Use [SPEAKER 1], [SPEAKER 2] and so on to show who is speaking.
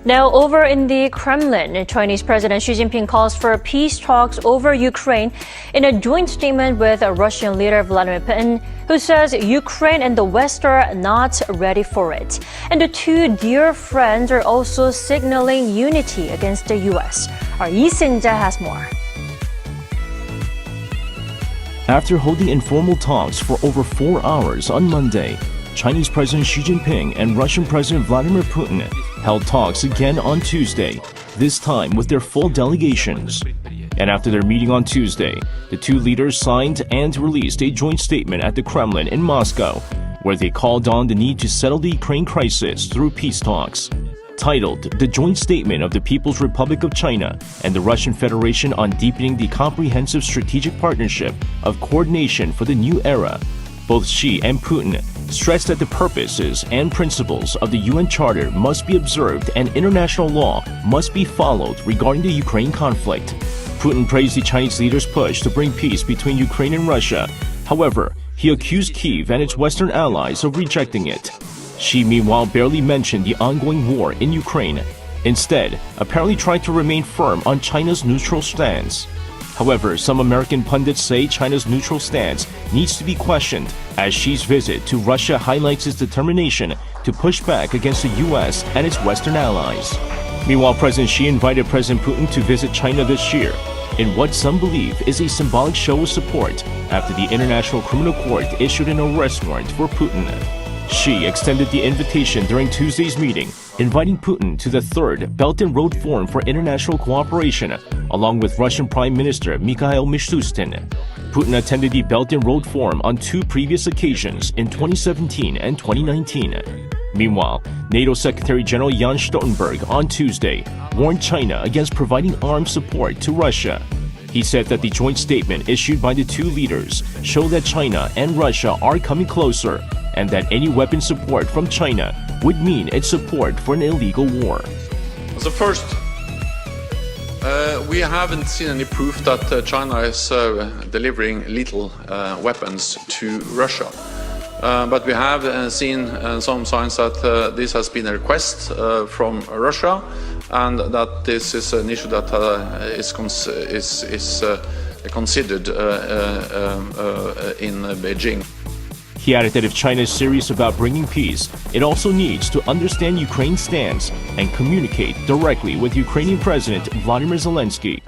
[SPEAKER 1] Now, over in the Kremlin, Chinese President Xi Jinping calls for peace talks over Ukraine in a joint statement with Russian leader Vladimir Putin, who says Ukraine and the West are not ready for it. And the two dear friends are also signaling unity against the U.S. Our Lee Sin-jae has more.
[SPEAKER 2] After holding informal talks for over 4 hours on Monday, Chinese President Xi Jinping and Russian President Vladimir Putin held talks again on Tuesday, this time with their full delegations. And after their meeting on Tuesday, the two leaders signed and released a joint statement at the Kremlin in Moscow, where they called on the need to settle the Ukraine crisis through peace talks. Titled The Joint Statement of the People's Republic of China and the Russian Federation on Deepening the Comprehensive Strategic Partnership of Coordination for the New Era, both Xi and Putin stressed that the purposes and principles of the UN Charter must be observed and international law must be followed regarding the Ukraine conflict. Putin praised the Chinese leader's push to bring peace between Ukraine and Russia. However, he accused Kyiv and its Western allies of rejecting it. Xi, meanwhile, barely mentioned the ongoing war in Ukraine. Instead, apparently tried to remain firm on China's neutral stance. However, some American pundits say China's neutral stance needs to be questioned, as Xi's visit to Russia highlights his determination to push back against the U.S. and its Western allies. Meanwhile, President Xi invited President Putin to visit China this year, in what some believe is a symbolic show of support after the International Criminal Court issued an arrest warrant for Putin. Xi extended the invitation during Tuesday's meeting, inviting Putin to the third Belt and Road Forum for International Cooperation, along with Russian Prime Minister Mikhail Mishustin. Putin attended the Belt and Road Forum on 2 previous occasions in 2017 and 2019. Meanwhile, NATO Secretary General Jens Stoltenberg on Tuesday warned China against providing armed support to Russia. He said that the joint statement issued by the two leaders showed that China and Russia are coming closer, and that any weapon support from China would mean its support for an illegal war.
[SPEAKER 3] So first, we haven't seen any proof that China is delivering lethal weapons to Russia. But we have seen some signs that this has been a request from Russia, and that this is an issue that is considered in Beijing.
[SPEAKER 2] He added that if China is serious about bringing peace, it also needs to understand Ukraine's stance and communicate directly with Ukrainian President Vladimir Zelensky.